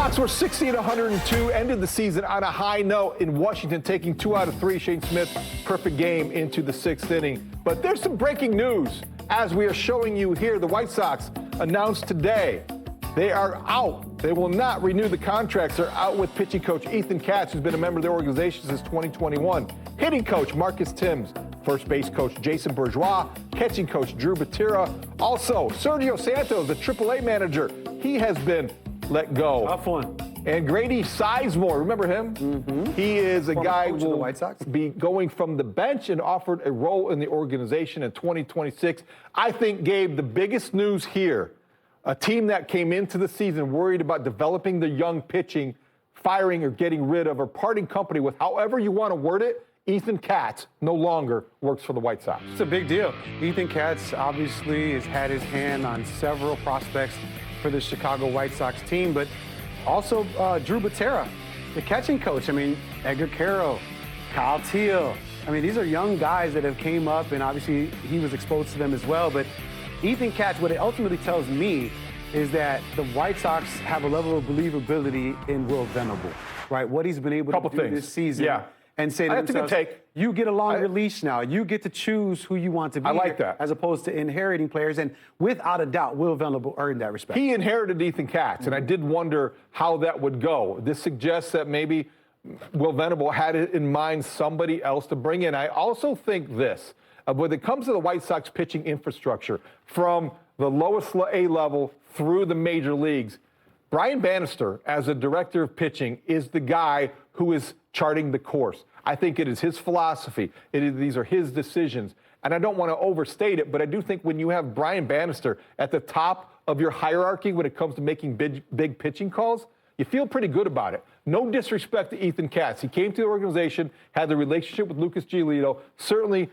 Sox were 60-102, ended the season on a high note in Washington, taking 2 out of 3. 𝗪cie Smith, perfect game into the 6th inning. But there's some breaking news. As we are showing you here, the White Sox announced today they are out. They will not renew the contracts. They're out with pitching coach Ethan Katz, who's been a member of their organization since 2021. Hitting coach Marcus Thames, first base coach 𝗬𝗎𝗓, catching coach 𝗕𝗓𝗓. Also, Sergio Santos, the AAA manager, he has been let go. Tough one. And Grady Sizemore, remember him? Mm-hmm. He is a Former guy coach who of the will White Sox. be going from the bench and offered a role in the organization in 2026. I think, Gabe, the biggest news here, a team that came into the season worried about developing the young pitching, firing or getting rid of or parting company with, however you want to word it, Ethan Katz no longer works for the White Sox. It's a big deal. Ethan Katz obviously has had his hand on several prospects for the Chicago White Sox team, but also 𝗬𝗎𝗓, the catching coach. I mean, Edgar Quero, 𝗏𝗏. I mean, these are young guys that have came up, and obviously he was exposed to them as well. But Ethan Katz, what it ultimately tells me is that the White Sox have a level of believability in Venable, right? What he's been able to do this season. Yeah. And say to themselves, you get a longer leash now. You get to choose who you want to be. I like that. As opposed to inheriting players. And without a doubt, Venable earned that respect. He inherited Ethan Katz, and I did wonder how that would go. This suggests that maybe Venable had in mind somebody else to bring in. I also think this, when it comes to the White Sox pitching infrastructure, from the lowest A level through the major leagues, Brian Bannister, as a director of pitching, is the guy who is charting the course. I think it is his philosophy. These are his decisions. And I don't want to overstate it, but I do think when you have Brian Bannister at the top of your hierarchy when it comes to making big pitching calls, you feel pretty good about it. No disrespect to Ethan Katz. He came to the organization, had the relationship with 𝗏𝗏 𝗠𝗏, certainly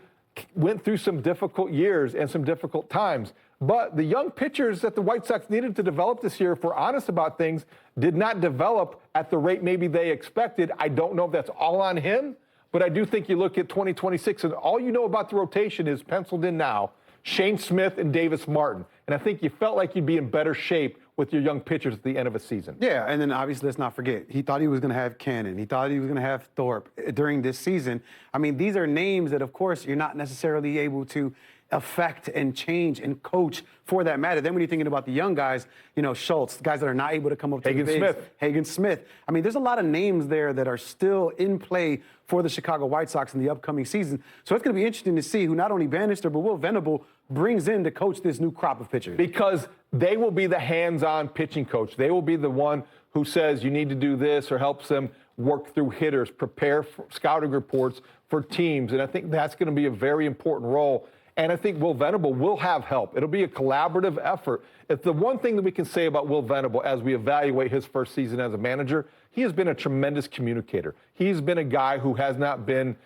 went through some difficult years and some difficult times. But the young pitchers that the White Sox needed to develop this year, if we're honest about things, did not develop at the rate maybe they expected. I don't know if that's all on him, but I do think you look at 2026 and all you know about the rotation is penciled in now, Shane Smith and Davis Martin. And I think you felt like you'd be in better shape with your young pitchers at the end of a season. Yeah, and then obviously let's not forget, he thought he was going to have Cannon. He thought he was going to have Thorpe during this season. I mean, these are names that, of course, you're not necessarily able to affect and change and coach for that matter. Then when you're thinking about the young guys, you know, Schultz, guys that are not able to come up to the bigs. Haugh Smith. I mean, there's a lot of names there that are still in play for the Chicago White Sox in the upcoming season. So it's going to be interesting to see who not only Bannister, but Venable brings in to coach this new crop of pitchers. Because they will be the hands-on pitching coach. They will be the one who says you need to do this or helps them work through hitters, prepare for scouting reports for teams. And I think that's going to be a very important role. And I think Venable will have help. It'll be a collaborative effort. It's the one thing that we can say about Venable as we evaluate his first season as a manager. He has been a tremendous communicator. He's been a guy who has not been,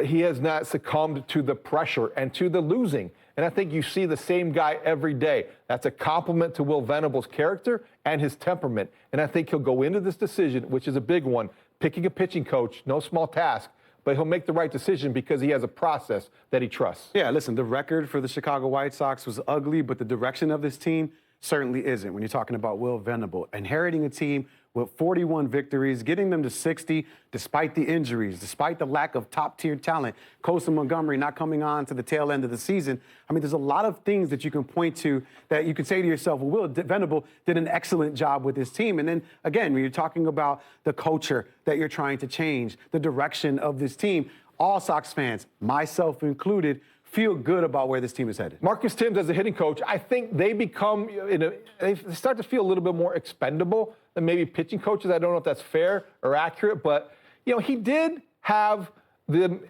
he has not succumbed to the pressure and to the losing. And I think you see the same guy every day. That's a compliment to Venable's character and his temperament. And I think he'll go into this decision, which is a big one, picking a pitching coach, no small task, but he'll make the right decision because he has a process that he trusts. Yeah, listen, the record for the Chicago White Sox was ugly, but the direction of this team certainly isn't when you're talking about Venable. Inheriting a team with 41 victories, getting them to 60 despite the injuries, despite the lack of top-tier talent. 𝗏𝗏 Montgomery not coming on to the tail end of the season. I mean, there's a lot of things that you can point to that you can say to yourself, well, Venable did an excellent job with this team. And then, again, when you're talking about the culture that you're trying to change, the direction of this team, all Sox fans, myself included, feel good about where this team is headed. Marcus Thames as a hitting coach, I think they become, they start to feel a little bit more expendable than maybe pitching coaches. I don't know if that's fair or accurate, but, you know, he did have them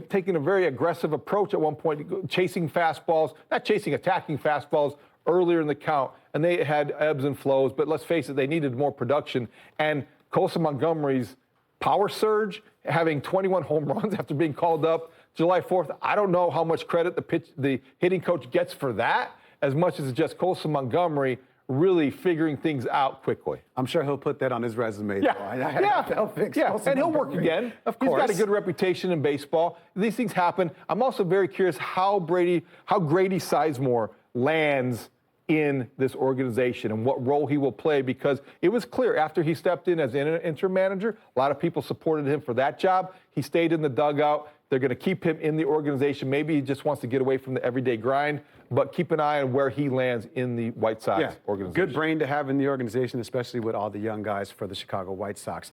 taking a very aggressive approach at one point, chasing fastballs, attacking fastballs earlier in the count, and they had ebbs and flows, but let's face it, they needed more production. And 𝗏𝗏 Montgomery's power surge, having 21 home runs after being called up July 4th, I don't know how much credit the hitting coach gets for that, as much as it's just 𝗏𝗏 Montgomery really figuring things out quickly. I'm sure he'll put that on his resume. Yeah, and he'll work again. Of course. He's got a good reputation in baseball. These things happen. I'm also very curious how Grady Sizemore lands in this organization and what role he will play, because it was clear after he stepped in as an interim manager, a lot of people supported him for that job. He stayed in the dugout. They're going to keep him in the organization. Maybe he just wants to get away from the everyday grind, but keep an eye on where he lands in the White Sox organization. Good brain to have in the organization, especially with all the young guys for the Chicago White Sox.